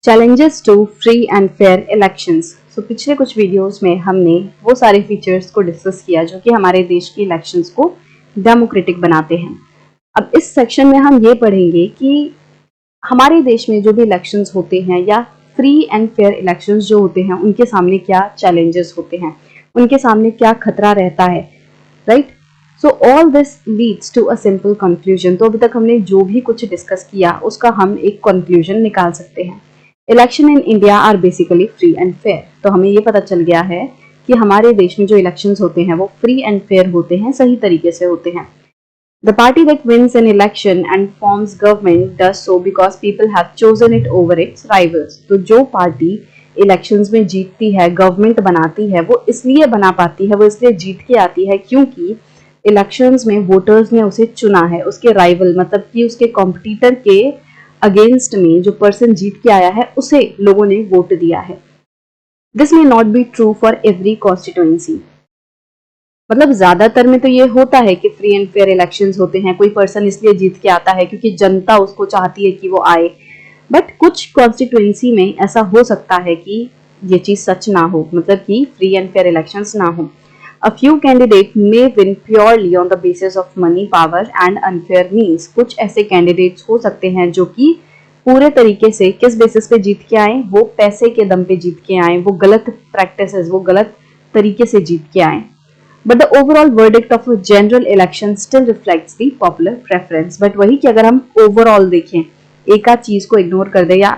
Challenges to free and fair elections. So पिछले कुछ videos में हमने वो सारे फीचर्स को डिस्कस किया जो कि हमारे देश की इलेक्शंस को डेमोक्रेटिक बनाते हैं। अब इस सेक्शन में हम ये पढ़ेंगे कि हमारे देश में जो भी इलेक्शंस होते हैं या फ्री एंड फेयर इलेक्शंस जो होते हैं उनके सामने क्या चैलेंजेस होते हैं, उनके सामने क्या खतरा रहता है, right. So all this leads to a simple conclusion. तो अभी तक हमने जो भी कुछ डिस्कस किया उसका हम एक कंक्लूजन निकाल सकते हैं। Election in India are basically free and fair. तो हमें ये पता चल गया है कि हमारे देश में जो इलेक्शंस होते हैं वो फ्री एंड फेयर होते हैं, सही तरीके से होते हैं। The party that wins an election and forms government does so because people have chosen it over its rivals. तो जो पार्टी इलेक्शंस में जीतती है, गवर्नमेंट बनाती है, वो इसलिए बना पाती है, वो इसलिए जीत के आती है क्योंकि इलेक्शंस में वोटर्स ने उसे चुना है। उसके राइवल मतलब कि उसके कॉम्पिटिटर के अगेंस्ट में जो पर्सन जीत के आया है उसे लोगों ने वोट दिया है। This may not be true for every constituency. मतलब ज्यादातर में तो ये होता है कि फ्री एंड फेयर इलेक्शंस होते हैं, कोई पर्सन इसलिए जीत के आता है क्योंकि जनता उसको चाहती है कि वो आए। बट कुछ कॉन्स्टिट्यूएंसी में ऐसा हो सकता है कि ये चीज सच ना हो, मतलब कि फ्री एंड फेयर इलेक्शंस ना हो। A few candidate may win purely on the basis of money, power and unfair means. कुछ ऐसे कैंडिडेट्स हो सकते हैं जो कि पूरे तरीके से किस बेसिस पे जीत के आए, वो पैसे के दम पे जीत के आए, वो गलत प्रैक्टिसेस, वो गलत तरीके से जीत के आए। But the overall verdict of a general election still reflects the popular preference. But वही कि अगर हम overall देखें, एक आध चीज को इग्नोर कर दे, या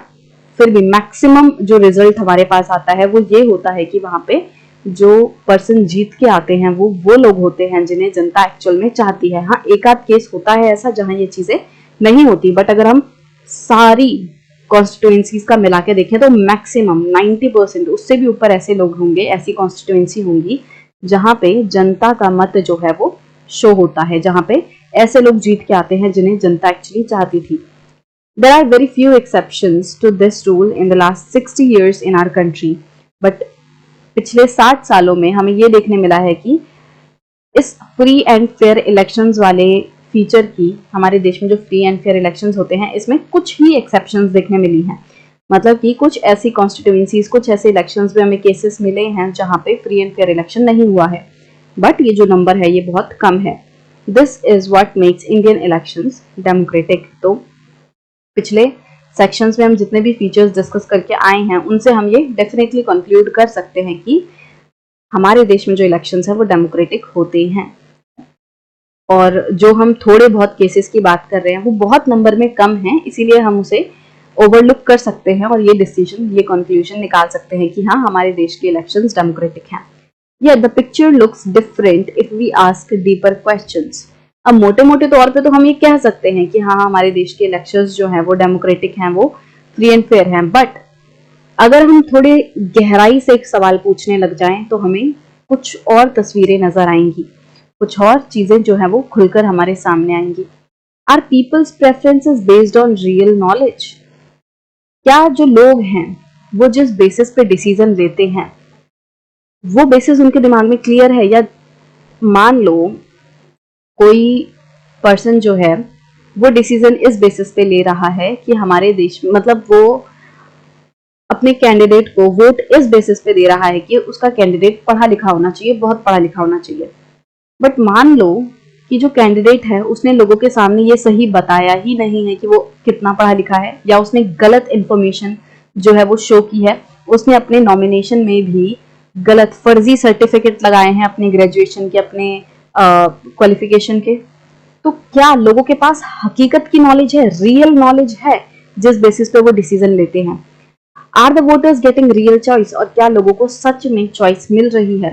फिर भी मैक्सिमम जो रिजल्ट हमारे पास आता है वो ये होता है कि वहां पे जो पर्सन जीत के आते हैं वो लोग होते हैं जिन्हें जनता एक्चुअल में चाहती है। हाँ, एक आध केस होता है ऐसा जहां ये चीजें नहीं होती, बट अगर हम सारी कॉन्स्टिट्यूएंसीज का मिला के देखें तो मैक्सिमम 90%, उससे भी ऊपर ऐसे लोग होंगे, ऐसी कॉन्स्टिट्यूएंसी होंगी जहां पे जनता का मत जो है वो शो होता है, जहां पे ऐसे लोग जीत के आते हैं जिन्हें जनता एक्चुअली चाहती थी। There are very few exceptions to this rule in the last 60 years in our country, but पिछले 60 सालों में हमें ये देखने मिला है कि इस फ्री एंड फेयर इलेक्शंस वाले फीचर की, हमारे देश में जो फ्री एंड फेयर इलेक्शंस होते हैं इसमें कुछ ही एक्सेप्शंस देखने मिली हैं। मतलब कि कुछ ऐसी कॉन्स्टिट्यूएंसीज, कुछ ऐसे इलेक्शंस में हमें केसेस मिले हैं जहां पे फ्री एंड फेयर इलेक्शन नहीं हुआ है, बट ये जो नंबर है ये बहुत कम है। This is what makes Indian elections democratic. तो पिछले सेक्शंस में हम जितने भी फीचर्स डिस्कस करके आए हैं उनसे हम ये डेफिनेटली कंक्लूड कर सकते हैं कि हमारे देश में जो इलेक्शंस है वो डेमोक्रेटिक होते हैं। और जो हम थोड़े बहुत केसेस की बात कर रहे हैं वो बहुत नंबर में कम है, इसीलिए हम उसे ओवरलुक कर सकते हैं और ये डिसीजन, ये कंक्लूजन निकाल सकते हैं कि हाँ, हमारे देश के इलेक्शंस डेमोक्रेटिक हैं। या the picture looks different if we ask deeper questions. अब मोटे मोटे तौर पे तो हम ये कह सकते हैं कि हाँ, हमारे देश के इलेक्शंस जो हैं वो डेमोक्रेटिक हैं, वो फ्री एंड फेयर हैं। बट अगर हम थोड़े गहराई से एक सवाल पूछने लग जाएं तो हमें कुछ और तस्वीरें नजर आएंगी, कुछ और चीजें जो है वो खुलकर हमारे सामने आएंगी। Are people's preferences based on real knowledge. क्या जो लोग हैं वो जिस बेसिस पे डिसीजन लेते हैं वो बेसिस उनके दिमाग में क्लियर है, या मान लो कोई पर्सन जो है वो डिसीजन इस बेसिस पे ले रहा है कि हमारे देश में, मतलब वो अपने कैंडिडेट को वोट इस बेसिस पे दे रहा है कि उसका कैंडिडेट पढ़ा लिखा होना चाहिए, बहुत पढ़ा लिखा होना चाहिए। बट मान लो कि जो कैंडिडेट है उसने लोगों के सामने ये सही बताया ही नहीं है कि वो कितना पढ़ा लिखा है, या उसने गलत इंफॉर्मेशन जो है वो शो की है, उसने अपने नॉमिनेशन में भी गलत फर्जी सर्टिफिकेट लगाए हैं अपने ग्रेजुएशन के, अपने क्वालिफिकेशन के। तो क्या लोगों के पास हकीकत की नॉलेज है, रियल नॉलेज है जिस बेसिस पे वो डिसीजन लेते हैं? Are the voters getting real choice? और क्या लोगों को सच में चॉइस मिल रही है?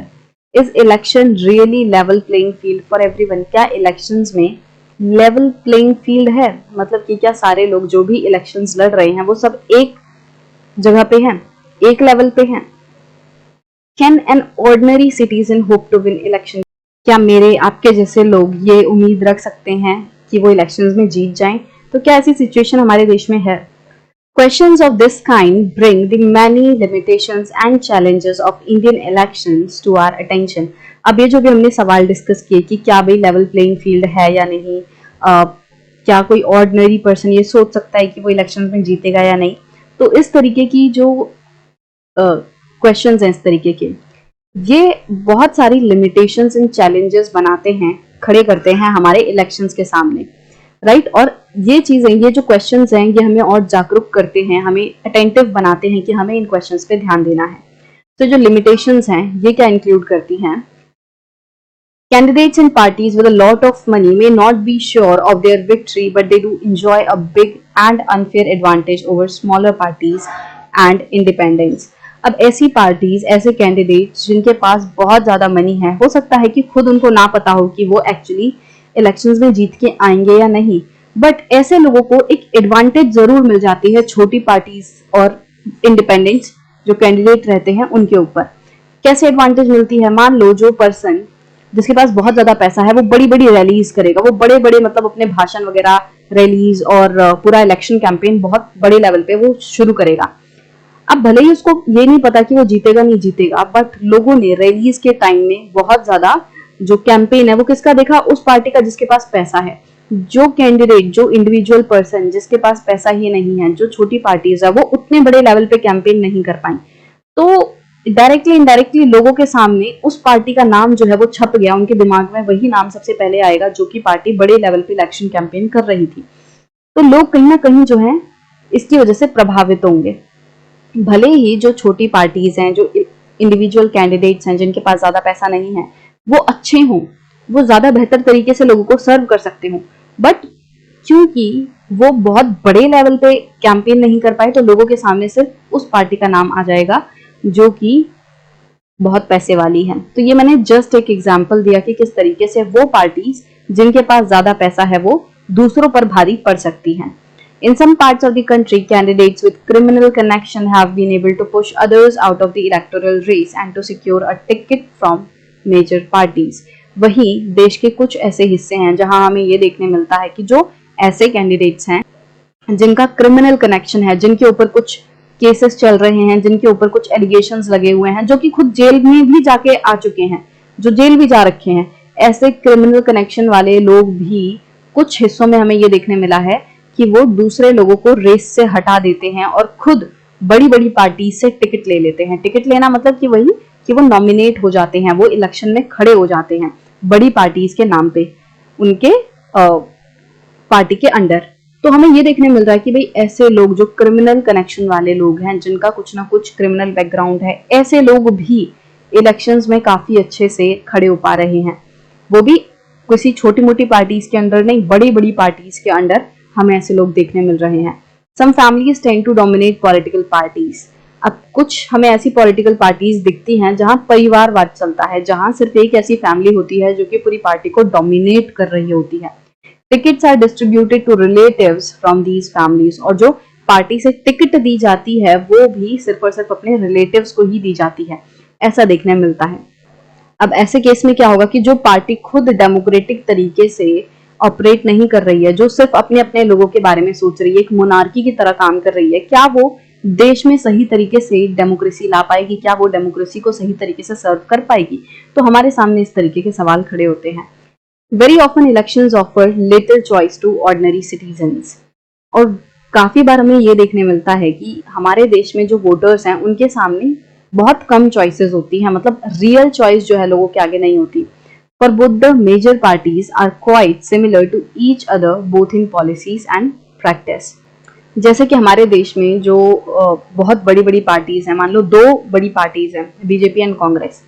Is election really level playing field for everyone? क्या इलेक्शंस में लेवल प्लेइंग फील्ड है, मतलब कि क्या सारे लोग जो भी इलेक्शंस लड़ रहे हैं वो सब एक जगह पे हैं, एक लेवल पे हैं? Can an ordinary citizen hope to win election? क्या मेरे आपके जैसे लोग ये उम्मीद रख सकते हैं कि वो इलेक्शंस में जीत जाएं? तो क्या ऐसी सिचुएशन हमारे देश में है? Questions of this kind bring the many limitations and challenges of Indian elections to our attention. अब ये जो भी हमने सवाल डिस्कस किए कि क्या भाई लेवल प्लेइंग फील्ड है या नहीं, क्या कोई ऑर्डिनरी पर्सन ये सोच सकता है कि वो इलेक्शंस में जीतेगा या नहीं, तो इस तरीके की जो क्वेश्चंस हैं, इस तरीके के, ये बहुत सारी लिमिटेशंस एंड चैलेंजेस बनाते हैं, खड़े करते हैं हमारे इलेक्शंस के सामने, राइट। और ये चीजें, ये जो क्वेश्चंस हैं, ये हमें और जागरूक करते हैं, हमें अटेंटिव बनाते हैं कि हमें इन क्वेश्चंस पे ध्यान देना है। तो जो लिमिटेशंस हैं ये क्या इंक्लूड करती हैं? Candidates and parties with a lot of money may not be sure of their victory, but they do enjoy a big and unfair advantage over smaller parties and independents. अब ऐसी parties, ऐसे candidates जिनके पास बहुत ज्यादा money है, हो सकता है कि खुद उनको ना पता हो कि वो एक्चुअली इलेक्शंस में जीत के आएंगे या नहीं, बट ऐसे लोगों को एक एडवांटेज जरूर मिल जाती है छोटी पार्टीज और इंडिपेंडेंट्स जो कैंडिडेट रहते हैं उनके ऊपर। कैसे एडवांटेज मिलती है? मान लो जो पर्सन जिसके पास बहुत ज्यादा पैसा है वो बड़ी बड़ी रैलीज करेगा, वो बड़े बड़े मतलब अपने भाषण वगैरह, रैलीज और पूरा इलेक्शन कैंपेन बहुत बड़े लेवल पे वो शुरू करेगा। अब भले ही उसको ये नहीं पता कि वो जीतेगा नहीं जीतेगा, बट लोगों ने रैलीज के टाइम में बहुत ज्यादा जो कैंपेन है वो किसका देखा? उस पार्टी का जिसके पास पैसा है। जो कैंडिडेट, जो इंडिविजुअल पर्सन जिसके पास पैसा ही नहीं है, जो छोटी पार्टीज है, वो उतने बड़े लेवल पे कैंपेन नहीं कर पाई, तो डायरेक्टली इनडायरेक्टली लोगों के सामने उस पार्टी का नाम जो है वो छप गया, उनके दिमाग में वही नाम सबसे पहले आएगा जो कि पार्टी बड़े लेवल पे इलेक्शन कैंपेन कर रही थी। तो लोग कहीं ना कहीं जो है इसकी वजह से प्रभावित होंगे। भले ही जो छोटी पार्टीज हैं, जो इंडिविजुअल कैंडिडेट्स हैं जिनके पास ज्यादा पैसा नहीं है, वो अच्छे हों, वो ज्यादा बेहतर तरीके से लोगों को सर्व कर सकते हों, बट क्योंकि वो बहुत बड़े लेवल पे कैंपेन नहीं कर पाए, तो लोगों के सामने सिर्फ उस पार्टी का नाम आ जाएगा जो कि बहुत पैसे वाली है। तो ये मैंने जस्ट एक एग्जांपल दिया कि किस तरीके से वो पार्टीज जिनके पास ज्यादा पैसा है वो दूसरों पर भारी पड़ सकती हैं। In some parts of the country, candidates with criminal connection have been able to push others out of the electoral race and to secure a ticket from major parties. वहीं देश के कुछ ऐसे हिस्से हैं जहां हमें ये देखने मिलता है कि जो ऐसे कैंडिडेट्स हैं जिनका क्रिमिनल कनेक्शन है, जिनके ऊपर कुछ केसेस चल रहे हैं, जिनके ऊपर कुछ एलिगेशंस लगे हुए हैं, जो कि खुद जेल में भी जाके आ चुके हैं, जो जेल भी जा रखे हैं, ऐसे क्रिमिनल कनेक्शन वाले लोग भी कुछ हिस्सों में हमें ये देखने मिला है कि वो दूसरे लोगों को रेस से हटा देते हैं और खुद बड़ी बड़ी पार्टी से टिकट ले लेते हैं। टिकट लेना मतलब कि वही कि वो नॉमिनेट हो जाते हैं, वो इलेक्शन में खड़े हो जाते हैं बड़ी पार्टीज के नाम पे, उनके पार्टी के अंडर। तो हमें ये देखने मिल रहा है कि भाई ऐसे लोग जो क्रिमिनल कनेक्शन वाले लोग हैं, जिनका कुछ ना कुछ क्रिमिनल बैकग्राउंड है, ऐसे लोग भी इलेक्शंस में काफी अच्छे से खड़े हो पा रहे हैं, वो भी किसी छोटी मोटी पार्टीज के अंडर नहीं, बड़ी बड़ी पार्टीज के अंडर हमें ऐसे लोग देखने मिल रहे हैं। Some families tend to dominate political parties. अब कुछ हमें ऐसी पॉलिटिकल पार्टीज दिखती हैं जहां परिवारवाद चलता है, जहां सिर्फ एक ऐसी फैमिली होती है जो कि पूरी पार्टी को डोमिनेट कर रही होती है। Tickets are distributed to relatives from these families, और जो पार्टी से टिकट दी जाती है वो भी सिर्फ और सिर्फ अपने रिलेटिव्स को ही दी जाती है, ऐसा देखने मिलता है। अब ऐसे केस में क्या होगा कि जो पार्टी खुद डेमोक्रेटिक तरीके से ऑपरेट नहीं कर रही है, जो सिर्फ अपने अपने लोगों के बारे में सोच रही है, एक मोनार्की की तरह काम कर रही है, क्या वो देश में सही तरीके से डेमोक्रेसी ला पाएगी? क्या वो डेमोक्रेसी को सही तरीके से सर्व कर पाएगी? तो हमारे सामने इस तरीके के सवाल खड़े होते हैं। Very often elections offer little choice to ordinary citizens, और काफी बार हमें ये देखने मिलता है कि हमारे देश में जो वोटर्स हैं उनके सामने बहुत कम चॉइसेस होती हैं, मतलब रियल चॉइस जो है लोगों के आगे नहीं होती। For both the major parties are quite similar to each other both in policies and practice. जैसे कि हमारे देश में जो बहुत बड़ी बड़ी पार्टीज हैं, मान लो दो बड़ी पार्टीज हैं, बीजेपी एंड कांग्रेस,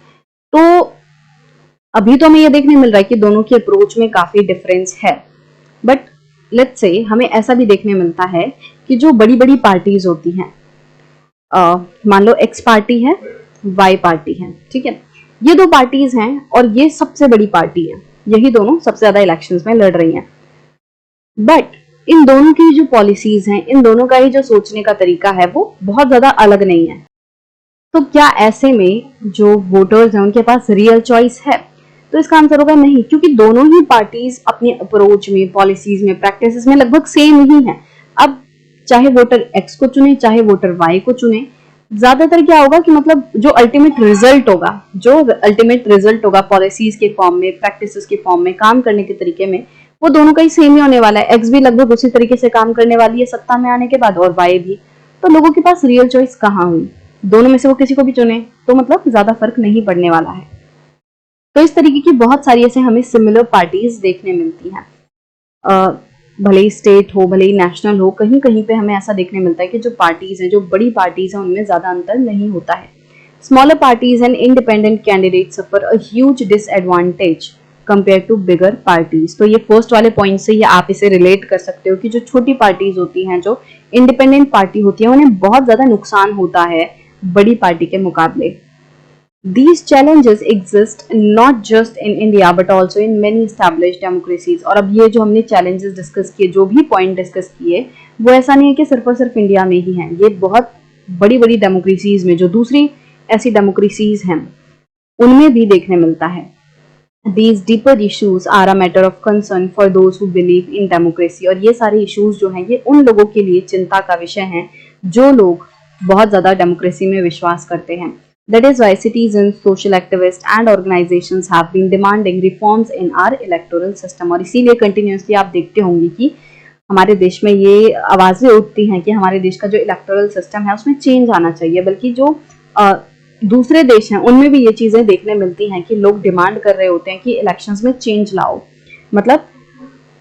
तो अभी तो हमें ये देखने मिल रहा है कि दोनों की अप्रोच में काफी डिफरेंस है, बट लेट्स से हमें ऐसा भी देखने मिलता है कि जो बड़ी बड़ी पार्टीज होती हैं, मान लो एक्स पार्टी है, वाई पार्टी है, ठीक है, ये दो पार्टीज हैं और ये सबसे बड़ी पार्टी है, यही दोनों सबसे ज्यादा इलेक्शंस में लड़ रही हैं, बट इन दोनों की जो पॉलिसीज हैं, इन दोनों का ही जो सोचने का तरीका है वो बहुत ज्यादा अलग नहीं है। तो क्या ऐसे में जो वोटर्स हैं उनके पास रियल चॉइस है? तो इसका आंसर होगा नहीं, क्योंकि दोनों ही पार्टीज अपनी अप्रोच में, पॉलिसीज में, प्रैक्टिसेस में लगभग सेम ही है। अब चाहे वोटर एक्स को चुने, चाहे वोटर वाई को चुने, ज्यादातर क्या होगा कि मतलब जो अल्टीमेट रिजल्ट होगा पॉलिसीज के फॉर्म में, प्रैक्टिसेस के फॉर्म में, काम करने के तरीके में, वो दोनों का ही सेम ही होने वाला है। एक्स भी लगभग उसी तरीके से काम करने वाली है सत्ता में आने के बाद, और वाई भी। तो लोगों के पास रियल चॉइस कहाँ हुई? दोनों में से वो किसी को भी चुने तो मतलब ज्यादा फर्क नहीं पड़ने वाला है। तो इस तरीके की बहुत सारी ऐसे हमें सिमिलर पार्टीज देखने मिलती हैं। भले ही स्टेट हो, भले ही नेशनल हो, कहीं कहीं पे हमें ऐसा देखने मिलता है कि जो पार्टीज हैं, जो बड़ी पार्टीज हैं, उनमें ज्यादा अंतर नहीं होता है। Smaller parties and independent candidates suffer a huge disadvantage compare to bigger parties. तो ये फर्स्ट वाले पॉइंट से ये आप इसे रिलेट कर सकते हो कि जो छोटी पार्टीज होती हैं, जो इंडिपेंडेंट पार्टी होती है, उन्हें बहुत ज्यादा नुकसान होता है बड़ी पार्टी के मुकाबले। These challenges exist not just in India but also in many established democracies। और अब ये जो हमने challenges डिस्कस किए, जो भी पॉइंट डिस्कस किए, वो ऐसा नहीं है कि सिर्फ और सिर्फ इंडिया में ही हैं। ये बहुत बड़ी बड़ी डेमोक्रेसीज में, जो दूसरी ऐसी डेमोक्रेसीज हैं, उनमें भी देखने मिलता है। These deeper issues are a matter of concern for those who believe in democracy। और ये सारे इश्यूज जो हैं, ये उन लोगों के लिए चिंता का विषय हैं जो लोग बहुत ज्यादा डेमोक्रेसी में विश्वास करते हैं। That is why citizens, social activists and organizations have been demanding reforms in our electoral system। और इसीलिए कंटिन्यूसली आप देखते होंगे कि हमारे देश में ये आवाजें उठती हैं कि हमारे देश का जो इलेक्टोरल सिस्टम है उसमें चेंज आना चाहिए। बल्कि जो दूसरे देश हैं उनमें भी ये चीजें देखने मिलती हैं कि लोग डिमांड कर रहे होते हैं कि इलेक्शंस में चेंज लाओ, मतलब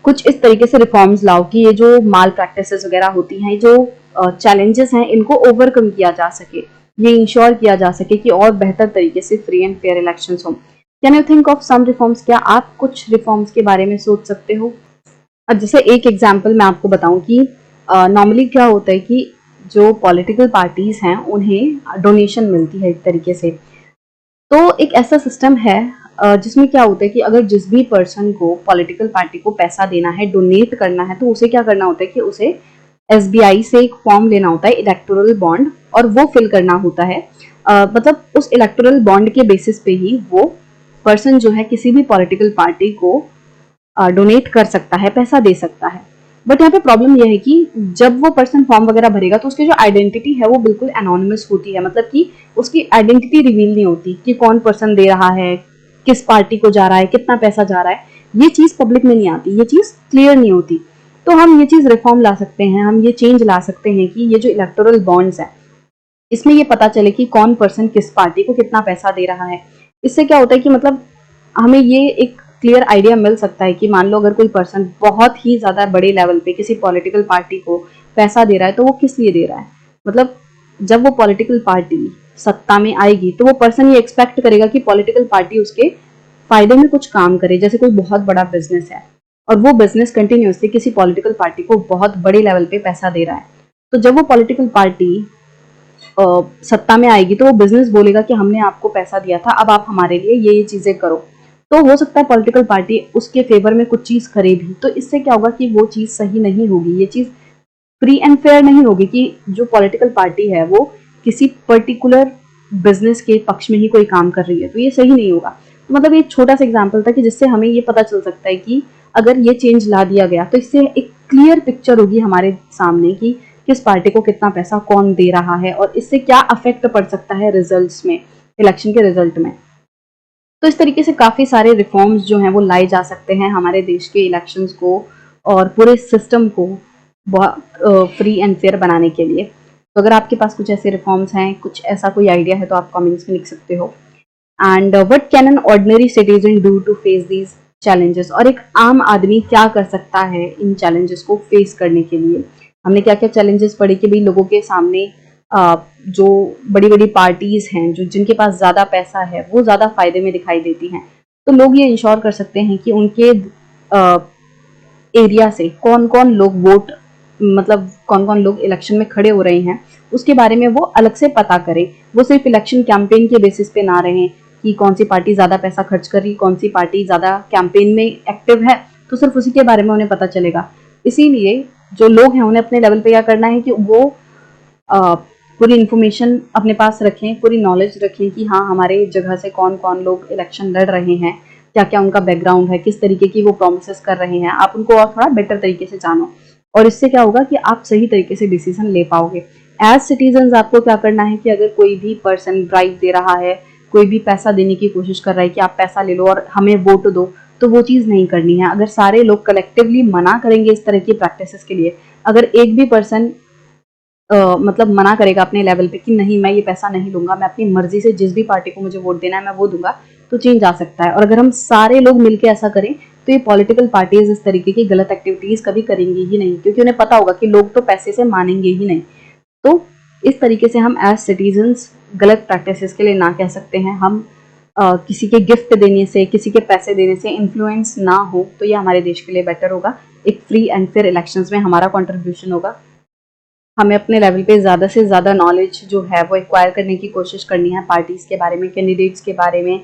कुछ इस तरीके से रिफॉर्म्स लाओ कि ये जो माल प्रैक्टिसेस वगैरह होती हैं, जो चैलेंजेस हैं, इनको ओवरकम किया जा सके, ये इंश्योर किया जा सके कि और बेहतर तरीके से फ्री एंड फेयर इलेक्शंस हो। Can you think of some reforms? क्या आप कुछ रिफॉर्म्स के बारे में सोच सकते हो? अब जैसे एक एग्जांपल मैं आपको बताऊं कि नॉर्मली क्या होता है कि जो पॉलिटिकल पार्टीज हैं उन्हें डोनेशन मिलती है एक तरीके से। तो एक ऐसा सिस्टम है जिसमें क्या होता है कि अगर जिस भी पर्सन को पॉलिटिकल पार्टी को पैसा देना है, डोनेट करना है, तो उसे क्या करना होता है कि उसे SBI से एक फॉर्म लेना होता है, इलेक्टोरल बॉन्ड, और वो फिल करना होता है। मतलब उस इलेक्टोरल बॉन्ड के बेसिस पे ही वो पर्सन जो है किसी भी पॉलिटिकल पार्टी को डोनेट कर सकता है, पैसा दे सकता है। बट यहाँ पे प्रॉब्लम यह है कि जब वो पर्सन फॉर्म वगैरह भरेगा तो उसकी जो आइडेंटिटी है वो बिल्कुल एनोनिमस होती है। मतलब कि उसकी आइडेंटिटी रिवील नहीं होती कि कौन पर्सन दे रहा है, किस पार्टी को जा रहा है, कितना पैसा जा रहा है, ये चीज पब्लिक में नहीं आती, ये चीज क्लियर नहीं होती। तो हम ये चीज रिफॉर्म ला सकते हैं, हम ये चेंज ला सकते हैं कि ये जो इलेक्टोरल बॉन्ड्स है इसमें ये पता चले कि कौन पर्सन किस पार्टी को कितना पैसा दे रहा है। इससे क्या होता है कि मतलब हमें ये एक क्लियर आइडिया मिल सकता है कि मान लो अगर कोई पर्सन बहुत ही ज्यादा बड़े लेवल पे किसी पॉलिटिकल पार्टी को पैसा दे रहा है तो वो किस लिए दे रहा है। मतलब जब वो पॉलिटिकल पार्टी सत्ता में आएगी तो वो पर्सन ये एक्सपेक्ट करेगा कि पॉलिटिकल पार्टी उसके फायदे में कुछ काम करे। जैसे कोई बहुत बड़ा बिजनेस है और वो बिजनेस कंटिन्यूसली किसी पॉलिटिकल पार्टी को बहुत बड़े लेवल पे पैसा दे रहा है, तो जब वो पॉलिटिकल पार्टी सत्ता में आएगी तो वो बिजनेस बोलेगा कि हमने आपको पैसा दिया था, अब आप हमारे लिए ये चीजें करो। तो हो सकता है पॉलिटिकल पार्टी उसके फेवर में कुछ चीज करे भी, तो इससे क्या होगा कि वो चीज सही नहीं होगी, ये चीज फ्री एंड फेयर नहीं होगी कि जो पॉलिटिकल पार्टी है वो किसी पर्टिकुलर बिजनेस के पक्ष में ही कोई काम कर रही है, तो ये सही नहीं होगा। तो मतलब ये छोटा सा एग्जाम्पल था कि जिससे हमें ये पता चल सकता है कि अगर ये चेंज ला दिया गया तो इससे एक क्लियर पिक्चर होगी हमारे सामने कि किस पार्टी को कितना पैसा कौन दे रहा है और इससे क्या अफेक्ट पड़ सकता है रिजल्ट्स में, इलेक्शन के रिजल्ट में। तो इस तरीके से काफी सारे रिफॉर्म्स जो हैं वो लाए जा सकते हैं हमारे देश के इलेक्शंस को और पूरे सिस्टम को बहुत फ्री एंड फेयर बनाने के लिए। तो अगर आपके पास कुछ ऐसे रिफॉर्म्स हैं, कुछ ऐसा कोई आइडिया है, तो आप कमेंट्स में लिख सकते हो। And what can an ordinary citizen do to face these challenges? और एक आम आदमी क्या कर सकता है इन चैलेंजेस को फेस करने के लिए? हमने क्या क्या चैलेंजेस पढ़े कि भाई लोगों के सामने जो बड़ी बड़ी पार्टीज हैं, जो जिनके पास ज्यादा पैसा है, वो ज्यादा फायदे में दिखाई देती हैं। तो लोग ये इंश्योर कर सकते हैं कि उनके एरिया से कौन कौन लोग वोट, मतलब कौन कौन लोग इलेक्शन में खड़े हो रहे हैं, उसके बारे में वो अलग से पता करें। वो सिर्फ इलेक्शन कैंपेन के बेसिस पे ना रहें कि कौन सी पार्टी ज्यादा पैसा खर्च कर रही, कौन सी पार्टी ज्यादा कैंपेन में एक्टिव है, तो सिर्फ उसी के बारे में उन्हें पता चलेगा। इसीलिए जो लोग हैं उन्हें अपने लेवल पे क्या करना है कि वो पूरी इन्फॉर्मेशन अपने पास रखें, पूरी नॉलेज रखें कि हाँ हमारे जगह से कौन कौन लोग इलेक्शन लड़ रहे हैं, क्या क्या उनका बैकग्राउंड है, किस तरीके की वो प्रोमिसेस कर रहे हैं, आप उनको और थोड़ा बेटर तरीके से जानो। और इससे क्या होगा कि आप सही तरीके से डिसीजन ले पाओगे। एज सिटीजन आपको क्या करना है कि अगर कोई भी पर्सन ब्राइब दे रहा है, कोई भी पैसा देने की कोशिश कर रहा है कि आप पैसा ले लो और हमें वोट दो, तो वो चीज नहीं करनी है। अगर सारे लोग कलेक्टिवली मना करेंगे इस तरह की प्रैक्टिसेस के लिए, अगर एक भी पर्सन मतलब मना करेगा अपने लेवल पे कि नहीं मैं ये पैसा नहीं लूंगा, मैं अपनी मर्जी से जिस भी पार्टी को मुझे वोट देना है मैं वो दूंगा, तो चेंज आ सकता है। और अगर हम सारे लोग मिलकर ऐसा करें तो ये पॉलिटिकल पार्टीज इस तरीके की गलत एक्टिविटीज कभी करेंगी ही नहीं, क्योंकि उन्हें पता होगा कि लोग तो पैसे से मानेंगे ही नहीं। तो इस तरीके से हम एज सिटीजन्स गलत प्रैक्टिसेस के लिए ना कह सकते हैं। हम किसी के गिफ्ट देने से, किसी के पैसे देने से इन्फ्लुएंस ना हो, तो ये हमारे देश के लिए बेटर होगा। एक फ्री एंड फेयर इलेक्शंस में हमारा कंट्रीब्यूशन होगा। हमें अपने लेवल पे ज़्यादा से ज़्यादा नॉलेज जो है वो एक्वायर करने की कोशिश करनी है पार्टीज़ के बारे में, कैंडिडेट्स के बारे में।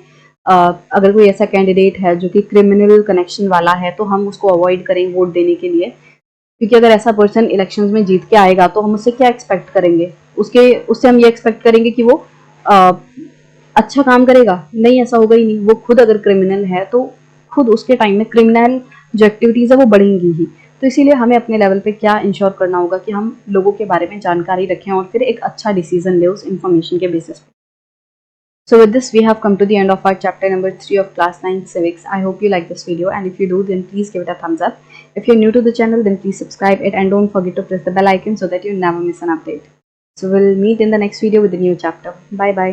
अगर कोई ऐसा कैंडिडेट है जो कि क्रिमिनल कनेक्शन वाला है तो हम उसको अवॉइड करें वोट देने के लिए, क्योंकि अगर ऐसा पर्सन इलेक्शंस में जीत के आएगा तो हम उससे क्या एक्सपेक्ट करेंगे? उससे हम ये एक्सपेक्ट करेंगे कि वो अ, अच्छा काम करेगा? नहीं, ऐसा होगा ही नहीं। वो खुद अगर क्रिमिनल है तो खुद उसके टाइम में क्रिमिनल जो एक्टिविटीज़ है वो बढ़ेंगी ही। तो इसीलिए हमें अपने लेवल पे क्या इंश्योर करना होगा कि हम लोगों के बारे में जानकारी रखें और फिर एक अच्छा डिसीजन लें उस इन्फॉर्मेशन के बेसिस पे। So with this, we have come to the end of our chapter number 3 of class 9 civics. I hope you like this video, and if you do, then please give it a thumbs up. If you're new to the channel, then please subscribe it and don't forget to press the bell icon so that you never miss an update. So we'll meet in the next video with a new chapter. Bye bye.